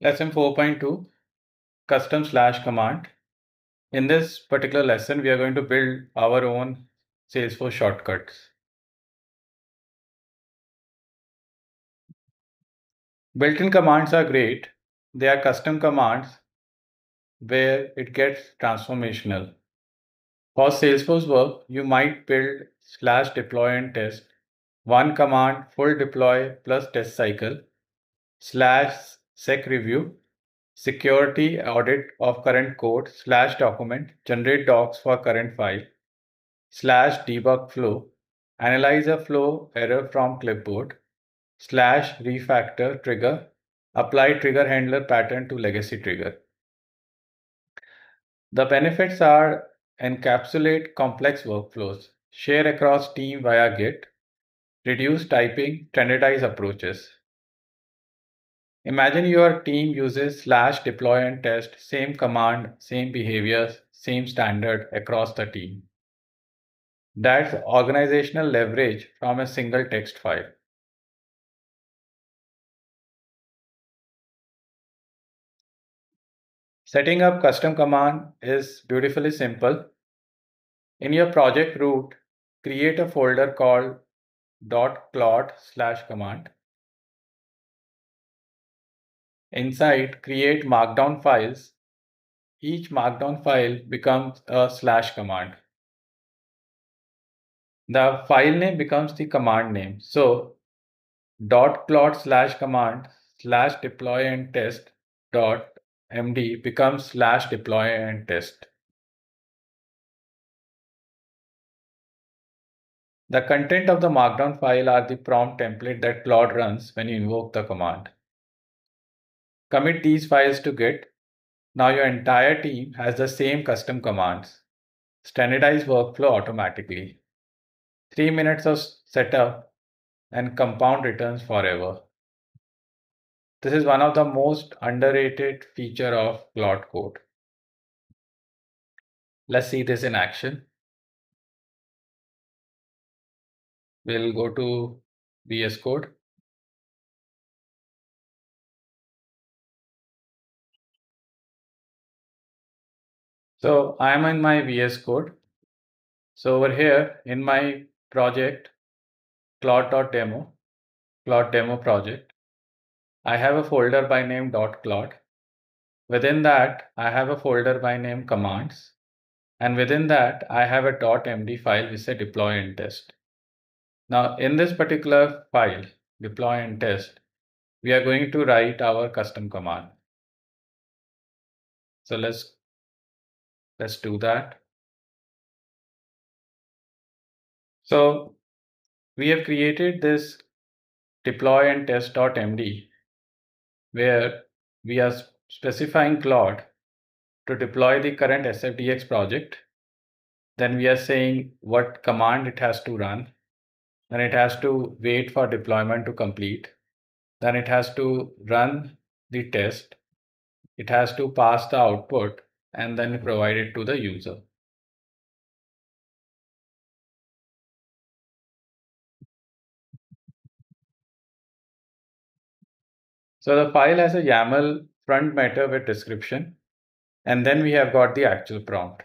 Lesson 4.2 Custom / command. In this particular lesson, we are going to build our own Salesforce shortcuts. Built-in commands are great. They are custom commands where it gets transformational. For Salesforce work, you might build /deploy and test, one command full deploy plus test cycle, /sec review, security audit of current code, /document, generate docs for current file, /debug flow, analyze a flow error from clipboard, /refactor trigger, apply trigger handler pattern to legacy trigger. The benefits are encapsulate complex workflows, share across team via Git, reduce typing, standardize approaches. Imagine your team uses /deploy and test, same command, same behaviors, same standard across the team. That's organizational leverage from a single text file. Setting up custom command is beautifully simple. In your project root, create a folder called .claude/command. Inside, create Markdown files. Each Markdown file becomes a / command. The file name becomes the command name. So .claude/command /deploy and test .md becomes /deploy and test. The content of the Markdown file are the prompt template that Claude runs when you invoke the command. Commit these files to Git. Now your entire team has the same custom commands. Standardize workflow automatically. 3 minutes of setup and compound returns forever. This is one of the most underrated feature of Claude Code. Let's see this in action. We'll go to VS Code. So I'm in my VS Code. So over here in my project, Claude.demo, Claude demo project, I have a folder by name .claude. Within that, I have a folder by name commands. And within that, I have a .md file which says deploy and test. Now in this particular file, deploy and test, we are going to write our custom command. So let's do that. So we have created this deploy and test.md where we are specifying Claude to deploy the current SFDX project. Then we are saying what command it has to run. Then it has to wait for deployment to complete. Then it has to run the test. It has to pass the output and then provide it to the user. So the file has a YAML front matter with description, and then we have got the actual prompt.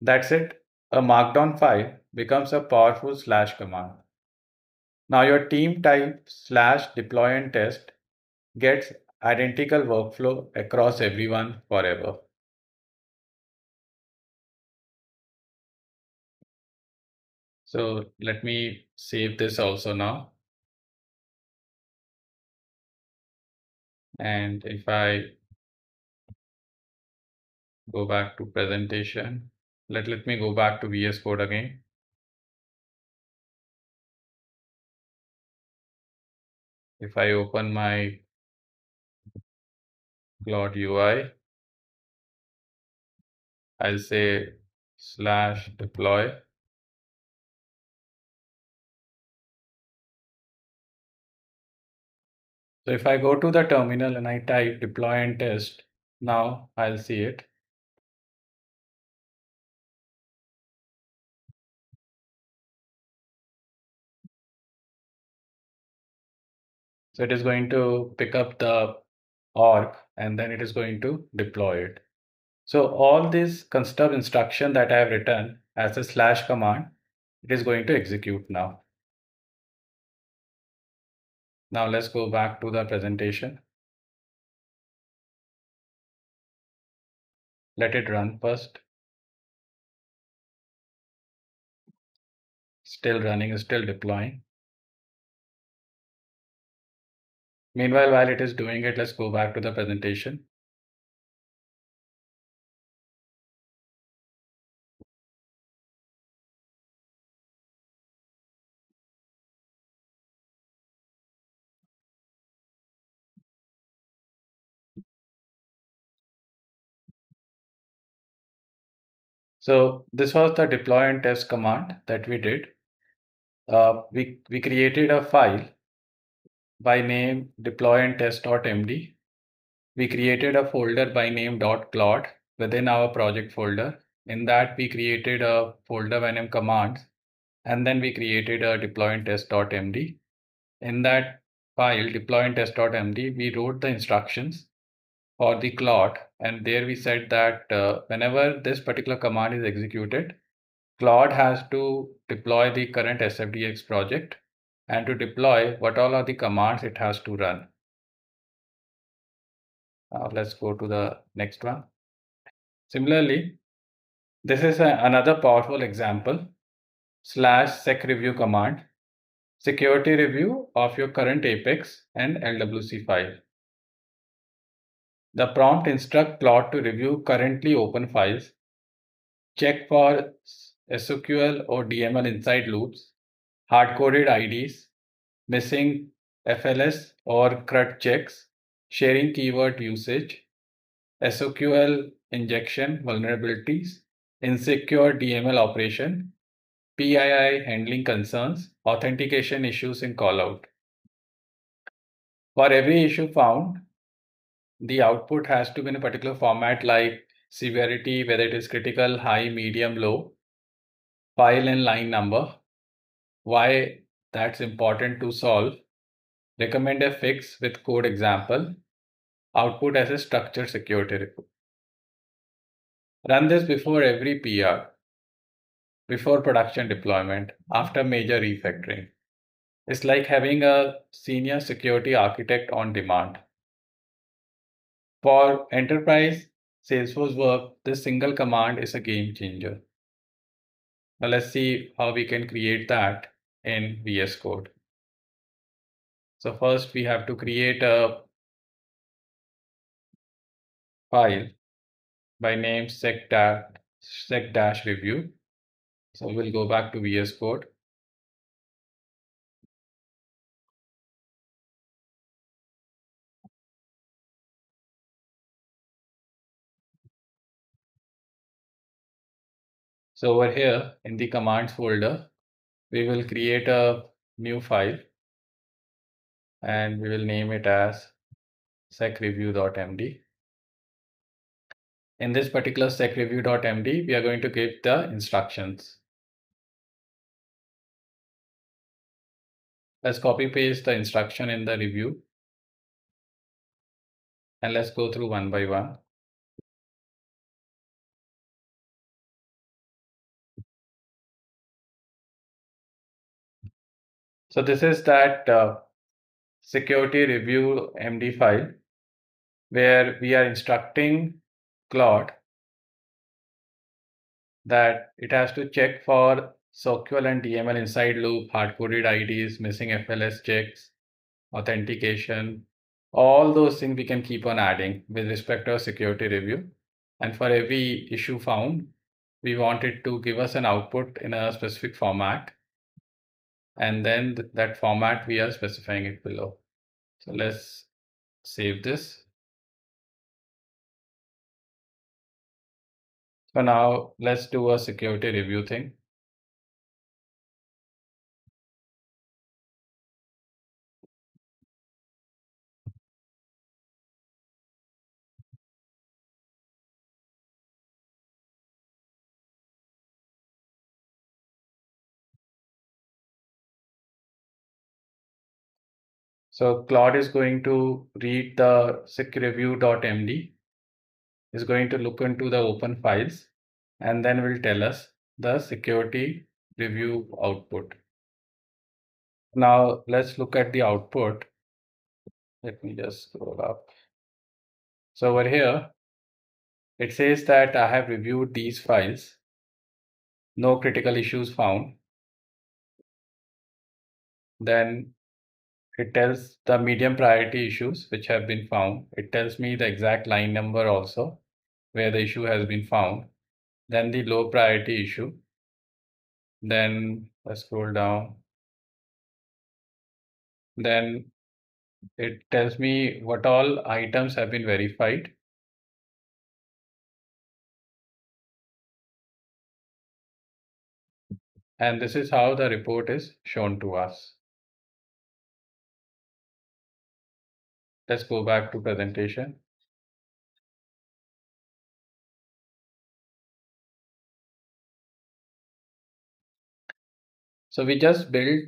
That's it. A Markdown file becomes a powerful / command. Now your team type /deploy and test gets identical workflow across everyone forever. So let me save this also now. And if I go back to presentation, let me go back to VS Code again. If I open my Claude UI, I'll say /deploy. So if I go to the terminal and I type deploy and test, now I'll see it. So it is going to pick up the org and then it is going to deploy it. So all this construct instruction that I have written as a slash command, it is going to execute now. Now let's go back to the presentation. Let it run first. Still running, still deploying. Meanwhile, while it is doing it, let's go back to the presentation. So this was the deploy and test command that we did. We created a file by name deploy and test.md. We created a folder by name .claude within our project folder. In that, we created a folder by name commands, and then we created a deploy and test.md. In that file deploy and test.md, we wrote the instructions for the Claude, and there we said that whenever this particular command is executed, Claude has to deploy the current SFDX project, and to deploy what all are the commands it has to run. Let's go to the next one. Similarly, this is another powerful example, /sec review command, security review of your current Apex and LWC file. The prompt instructs Claude to review currently open files, check for SQL or DML inside loops, hard-coded IDs, missing FLS or CRUD checks, sharing keyword usage, SQL injection vulnerabilities, insecure DML operation, PII handling concerns, authentication issues in callout. For every issue found, the output has to be in a particular format like severity, whether it is critical, high, medium, low, file and line number, why that's important to solve, recommend a fix with code example, output as a structured security report. Run this before every PR, before production deployment, after major refactoring. It's like having a senior security architect on demand. For enterprise Salesforce work, this single command is a game changer. Now let's see how we can create that in VS Code. So first we have to create a file by name sec-review. So we'll go back to VS Code. So over here in the commands folder, we will create a new file and we will name it as secreview.md. In this particular secreview.md, we are going to give the instructions. Let's copy paste the instruction in the review and let's go through one by one. So this is that security review MD file where we are instructing Claude that it has to check for SOQL and DML inside loop, hard-coded IDs, missing FLS checks, authentication, all those things we can keep on adding with respect to our security review. And for every issue found, we want it to give us an output in a specific format. And then that format, we are specifying it below. So let's save this. So now let's do a security review thing. So Claude is going to read the sicreview.md, is going to look into the open files, and then will tell us the security review output. Now let's look at the output. Let me just scroll up. So over here, it says that I have reviewed these files. No critical issues found. Then it tells the medium priority issues which have been found. It tells me the exact line number also where the issue has been found. Then the low priority issue. Then let's scroll down. Then it tells me what all items have been verified. And this is how the report is shown to us. Let's go back to presentation. So we just built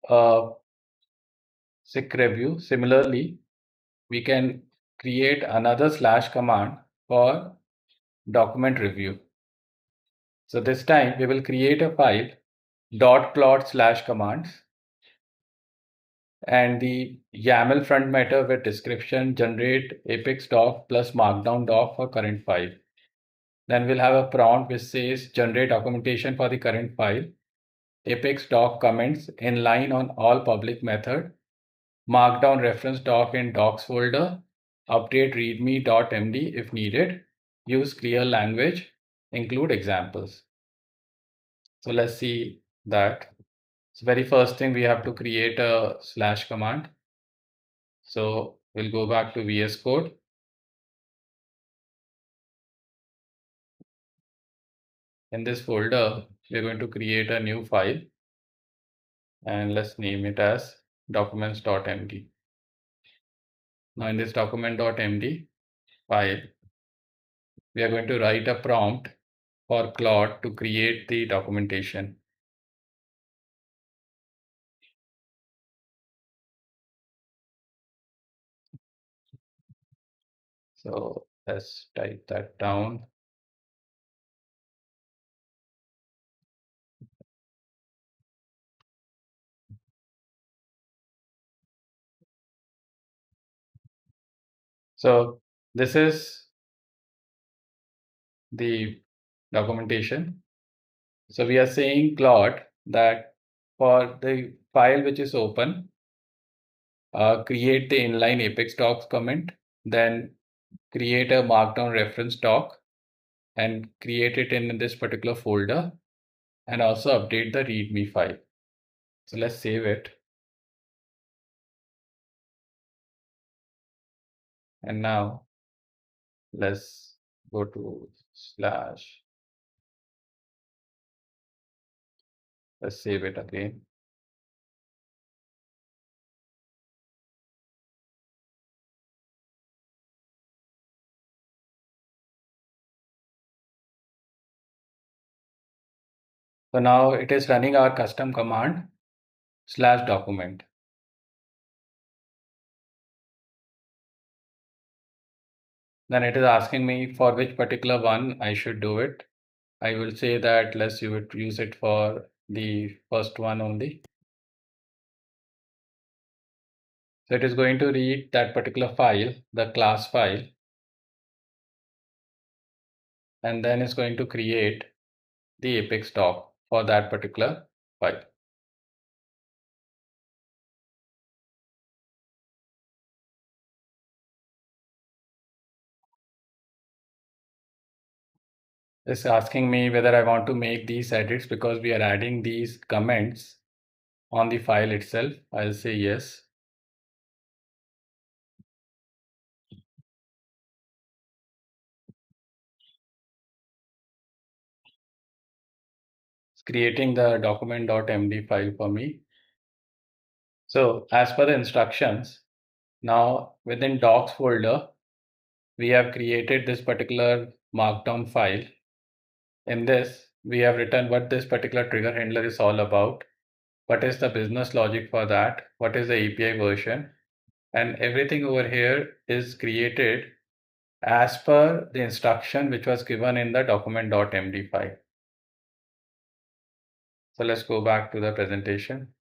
a sick review. Similarly, we can create another slash command for document review. So this time we will create a file .plot slash commands and the YAML front matter with description generate apex doc plus markdown doc for current file. Then we'll have a prompt which says generate documentation for the current file, apex doc comments inline on all public method, markdown reference doc in docs folder, update readme.md if needed, use clear language, include examples. So let's see that. So very first thing we have to create a slash command. So we'll go back to VS Code. In this folder, we're going to create a new file and let's name it as documents.md. Now in this document.md file, we are going to write a prompt for Claude to create the documentation. So let's type that down. So this is the documentation. So we are saying Claude that for the file which is open, create the inline apex docs comment, then create a markdown reference doc and create it in this particular folder and also update the readme file. So let's save it. And now let's go to slash. Let's save it again. So now it is running our custom command slash document. Then it is asking me for which particular one I should do it. I will say that let's use it for the first one only. So it is going to read that particular file, the class file, and then it's going to create the apex doc for that particular file. It's asking me whether I want to make these edits because we are adding these comments on the file itself. I'll say yes. It's creating the document.md file for me. So as per the instructions, now within docs folder, we have created this particular markdown file. In this, we have written what this particular trigger handler is all about. What is the business logic for that? What is the API version? and everything over here is created as per the instruction which was given in the document.md file. So let's go back to the presentation.